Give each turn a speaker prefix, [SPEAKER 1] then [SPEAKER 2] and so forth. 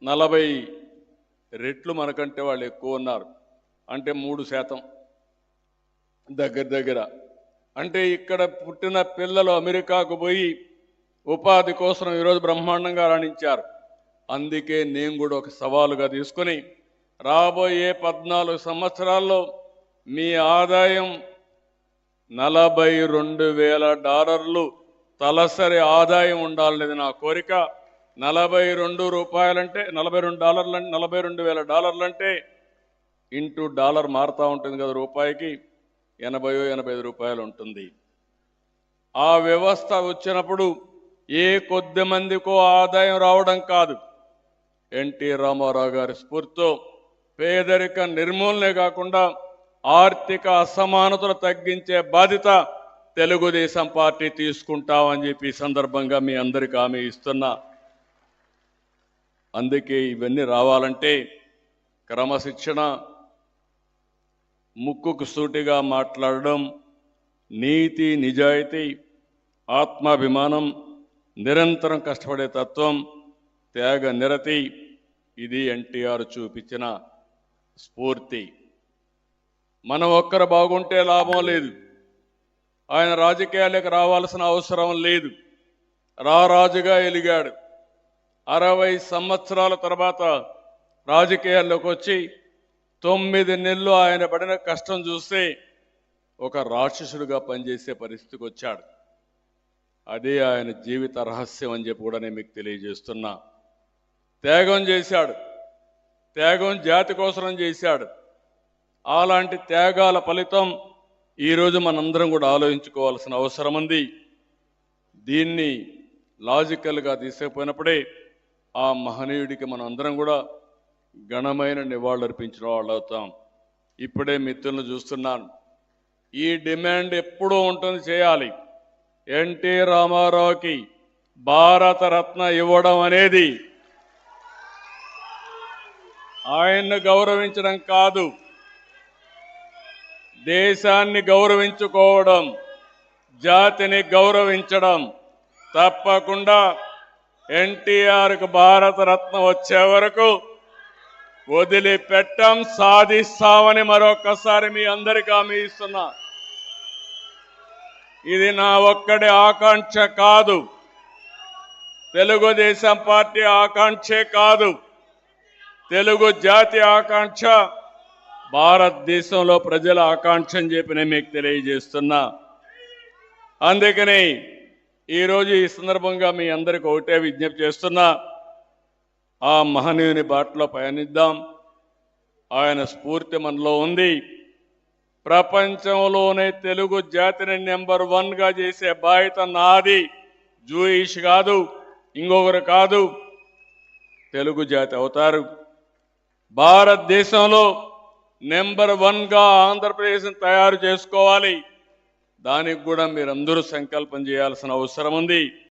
[SPEAKER 1] 40 రెట్లు మనకంటే వాళ్ళు ఎక్కువ ఉన్నారు. అంటే 3% దగ్గర. అంటే ఇక్కడ పుట్టిన పిల్లలు అమెరికాకు పోయి ఉపాధి కోసం ఈరోజు బ్రహ్మాండంగా రాణించారు. అందుకే నేను కూడా ఒక సవాలుగా తీసుకొని రాబోయే 14 సంవత్సరాల్లో మీ ఆదాయం $42,000 తలసరి ఆదాయం ఉండాలనేది నా కోరిక. $42 $42,000 అంటే ఇంటూ డాలర్ మారుతూ ఉంటుంది కదా, రూపాయికి 80-85 రూపాయలు ఉంటుంది. ఆ వ్యవస్థ వచ్చినప్పుడు ఏ కొద్ది మందికో ఆదాయం రావడం కాదు, ఎన్టీ రామారావు గారి స్ఫూర్తితో పేదరిక నిర్మూలనే కాకుండా ఆర్థిక అసమానతలు తగ్గించే బాధ్యత తెలుగుదేశం పార్టీ తీసుకుంటామని చెప్పి ఈ సందర్భంగా మీ అందరికీ హామీ ఇస్తున్నా. అందుకే ఇవన్నీ రావాలంటే క్రమశిక్షణ, ముక్కుకు సూటిగా మాట్లాడడం, నీతి నిజాయితీ, ఆత్మాభిమానం, నిరంతరం కష్టపడే తత్వం, త్యాగ నిరతి, ఇది ఎన్టీఆర్ చూపించిన స్ఫూర్తి. మనం ఒక్కరు బాగుంటే లాభం లేదు. ఆయన రాజకీయాలకు రావాల్సిన అవసరం లేదు. రారాజుగా ఎలిగాడు. 60 సంవత్సరాల తర్వాత రాజకీయాల్లోకి వచ్చి 9 నెలలు ఆయన పడిన కష్టం చూస్తే ఒక రాక్షసుడిగా పనిచేసే పరిస్థితికి వచ్చాడు. అదే ఆయన జీవిత రహస్యం అని చెప్పి కూడా నేను మీకు తెలియజేస్తున్నా. త్యాగం చేశాడు. త్యాగం జాతి కోసం చేశాడు. అలాంటి త్యాగాల ఫలితం ఈరోజు మనందరం కూడా ఆలోచించుకోవాల్సిన అవసరం ఉంది. దీన్ని లాజికల్గా తీసుకుపోయినప్పుడే ఆ మహనీయుడికి మనం అందరం కూడా ఘనమైన నివాళులర్పించిన వాళ్ళు అవుతాం. ఇప్పుడే మిత్రులను చూస్తున్నాను. ఈ డిమాండ్ ఎప్పుడూ ఉంటుంది, చేయాలి. ఎన్టీ రామారావుకి భారతరత్న ఇవ్వడం అనేది ఆయన్ను గౌరవించడం కాదు, దేశాన్ని గౌరవించుకోవడం, జాతిని గౌరవించడం. తప్పకుండా ఎన్టీఆర్కు భారతరత్న వచ్చే వరకు వదిలిపెట్టం, సాధిస్తామని మరొక్కసారి మీ అందరికీ హామీ ఇస్తున్నా. ఇది నా ఒక్కడి ఆకాంక్ష కాదు, తెలుగుదేశం పార్టీ ఆకాంక్షే కాదు, తెలుగు జాతి ఆకాంక్ష, భారతదేశంలో ప్రజల ఆకాంక్ష అని చెప్పి నేను మీకు తెలియజేస్తున్నా. అందుకని ఈరోజు ఈ సందర్భంగా మీ అందరికీ ఒకటే విజ్ఞప్తి చేస్తున్నా. ఆ మహనీయుని బాటలో పయనిద్దాం. ఆయన స్ఫూర్తి మనలో ఉంది. ప్రపంచంలోనే తెలుగు జాతిని నెంబర్ 1గా చేసే బాధ్యత నాది. జూయిష్ కాదు, ఇంకొకరు కాదు, తెలుగు జాతి అవుతారు. భారతదేశంలో నెంబర్ 1గా ఆంధ్రప్రదేశ్ని తయారు చేసుకోవాలి. దానికి కూడా మీరందరూ సంకల్పం చేయాల్సిన అవసరం ఉంది.